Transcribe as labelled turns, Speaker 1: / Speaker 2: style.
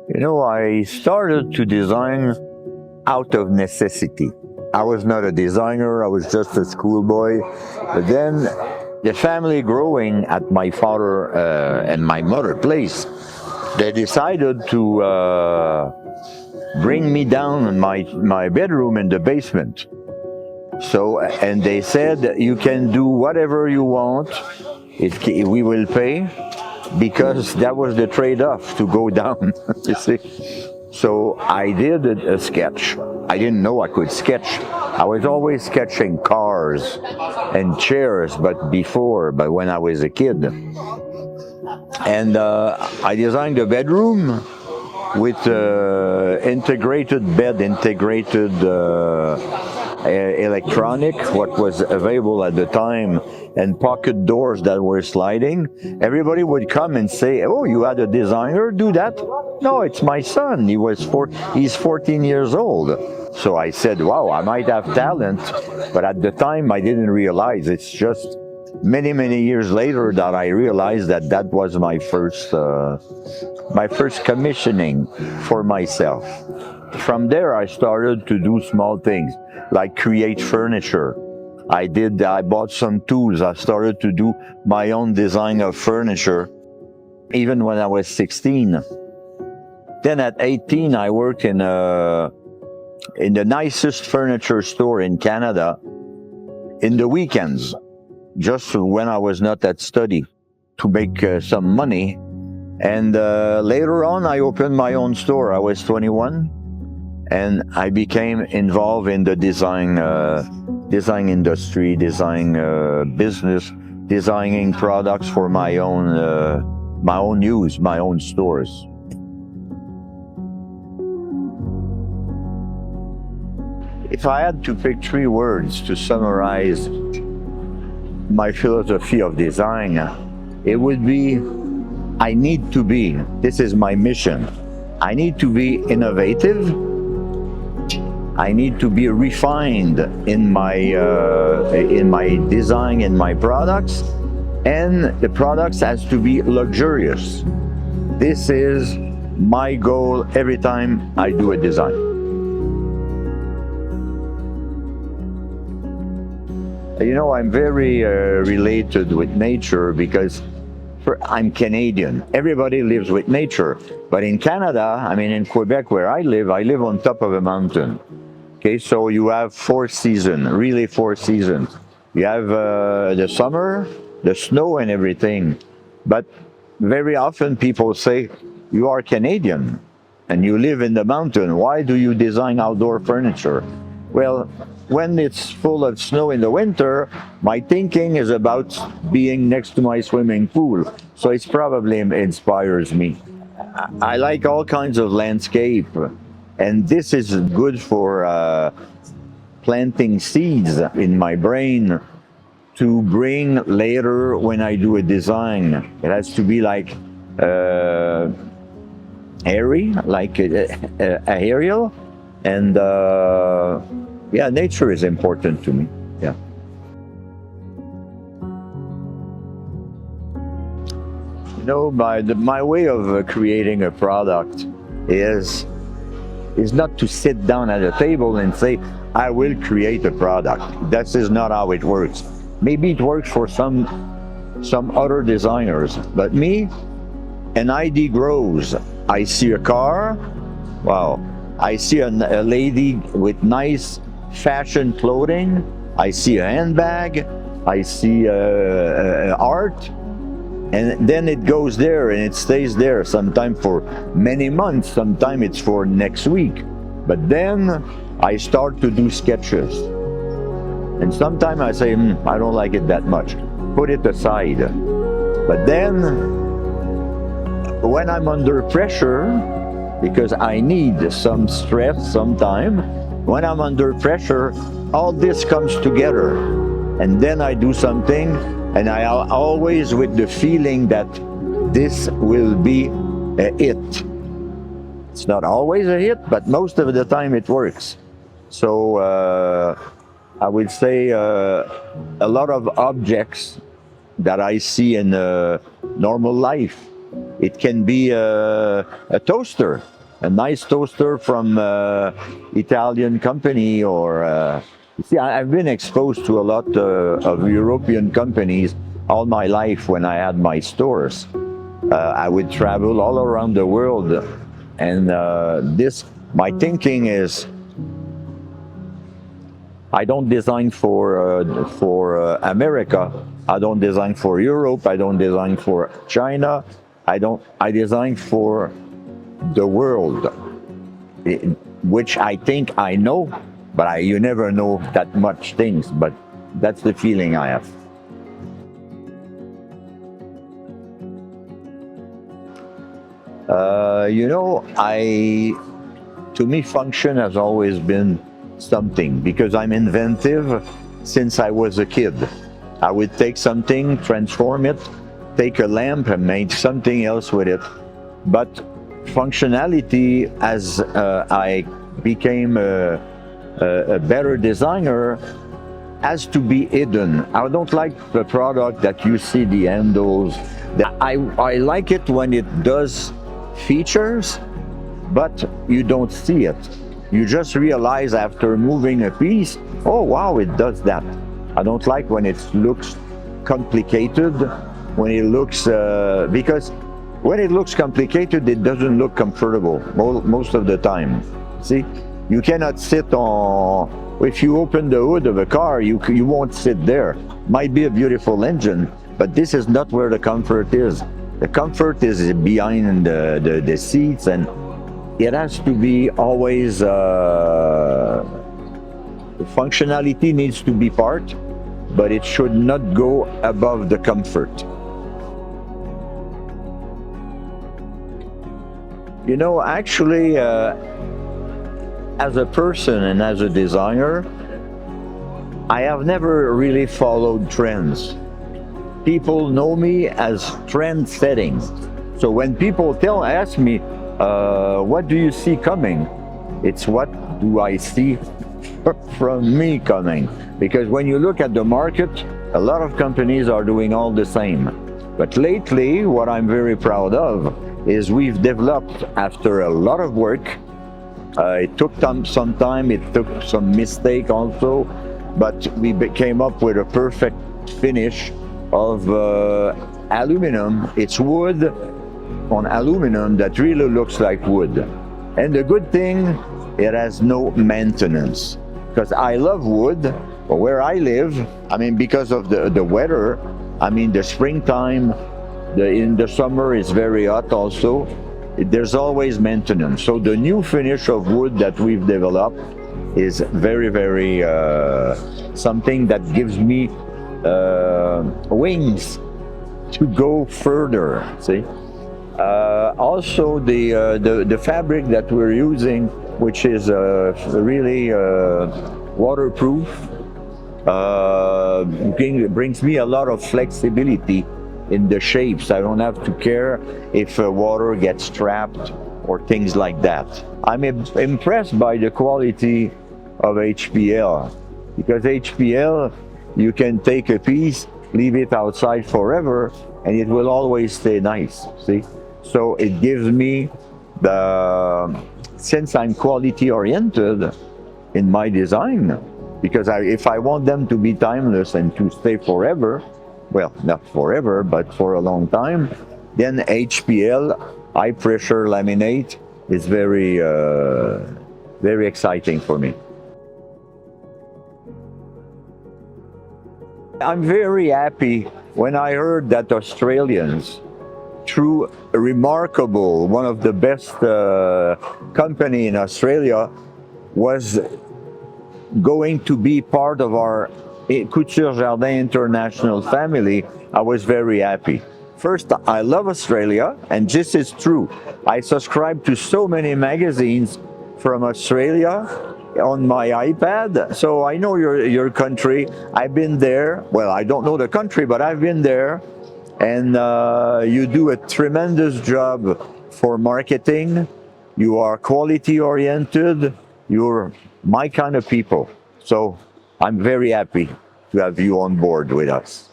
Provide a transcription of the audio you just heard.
Speaker 1: You know, I started to design out of necessity. I was not a designer, I was just a schoolboy. But then the family growing at my father and my mother place, they decided to bring me down in my bedroom in the basement. So, and they said, you can do whatever you want, we will pay, because that was the trade-off to go down, you see. So I did a sketch. I didn't know I could sketch. I was always sketching cars and chairs, but when I was a kid. And I designed a bedroom with integrated bed, integrated electronic, what was available at the time, and pocket doors that were sliding. Everybody would come and say, "Oh, you had a designer do that?" "No, it's my son. He's 14 years old." So I said, "Wow, I might have talent," but at the time I didn't realize. It's just many, many years later that I realized that that was my first commissioning for myself. From there, I started to do small things like create furniture. I bought some tools. I started to do my own design of furniture, even when I was 16. Then at 18, I worked in the nicest furniture store in Canada in the weekends, just when I was not at study, to make some money. And later on, I opened my own store. I was 21, and I became involved in the design industry, design business, designing products for my own use, my own stores. If I had to pick 3 words to summarize my philosophy of design, it would be, I need to be, this is my mission, I need to be innovative, I need to be refined in my design, in my products, and the products has to be luxurious. This is my goal every time I do a design. You know, I'm very related with nature because I'm Canadian. Everybody lives with nature. But in Canada, I mean in Quebec where I live on top of a mountain. Okay, so you have 4 seasons, really 4 seasons. You have the summer, the snow and everything. But very often people say, you are Canadian and you live in the mountain. Why do you design outdoor furniture? Well, when it's full of snow in the winter, my thinking is about being next to my swimming pool. So it probably inspires me. I like all kinds of landscape, and this is good for planting seeds in my brain to bring later when I do a design. It has to be like airy, like aerial, and yeah, nature is important to me. Yeah. You know, my way of creating a product is not to sit down at a table and say, I will create a product. That is not how it works. Maybe it works for some other designers, but me, an idea grows. I see a car, wow. I see a lady with nice fashion clothing. I see a handbag. I see art. And then it goes there and it stays there, sometimes for many months, sometimes it's for next week. But then I start to do sketches. And sometimes I say, I don't like it that much. Put it aside. But then, when I'm under pressure, because I need some stress sometime, when I'm under pressure, all this comes together. And then I do something, and I always with the feeling that this will be a hit. It's not always a hit, but most of the time it works. So I would say a lot of objects that I see in normal life. It can be a toaster, a nice toaster from Italian company, or you see, I've been exposed to a lot of European companies all my life when I had my stores. I would travel all around the world, and my thinking is, I don't design for America. I don't design for Europe. I don't design for China. I design for the world, which I think I know, but you never know that much things. But that's the feeling I have. To me, function has always been something, because I'm inventive since I was a kid. I would take something, transform it, take a lamp and make something else with it. But functionality, as I became a better designer, has to be hidden. I don't like the product that you see the handles. I like it when it does features, but you don't see it. You just realize after moving a piece, oh wow, it does that. I don't like when it looks complicated, when it looks, because when it looks complicated, it doesn't look comfortable most of the time. See, you cannot sit on, if you open the hood of a car, you won't sit there. Might be a beautiful engine, but this is not where the comfort is. The comfort is behind the seats, and it has to be always, functionality needs to be part, but it should not go above the comfort. You know, actually, as a person and as a designer, I have never really followed trends. People know me as trend setting. So when people ask me, what do you see coming? It's what do I see from me coming? Because when you look at the market, a lot of companies are doing all the same. But lately, what I'm very proud of is we've developed, after a lot of work, it took some time, it took some mistake also, but we came up with a perfect finish of aluminum. It's wood on aluminum that really looks like wood. And the good thing, it has no maintenance. Because I love wood, but where I live, I mean, because of the weather, I mean, the springtime, in the summer it's very hot also. There's always maintenance. So the new finish of wood that we've developed is very, very something that gives me wings to go further. See. Also, the fabric that we're using, which is really waterproof, brings me a lot of flexibility in the shapes. I don't have to care if water gets trapped or things like that. I'm impressed by the quality of HPL, because HPL, you can take a piece, leave it outside forever, and it will always stay nice, see? So it gives me since I'm quality oriented in my design, because if I want them to be timeless and to stay forever, well, not forever, but for a long time, then HPL, high pressure laminate, is very, very exciting for me. I'm very happy when I heard that Australians, through a remarkable, one of the best company in Australia, was going to be part of our Couture Jardin international family. I was very happy. First, I love Australia, and this is true. I subscribe to so many magazines from Australia on my iPad, so I know your country. I've been there. Well, I don't know the country, but I've been there, and you do a tremendous job for marketing. You are quality oriented. You're my kind of people. So I'm very happy to have you on board with us.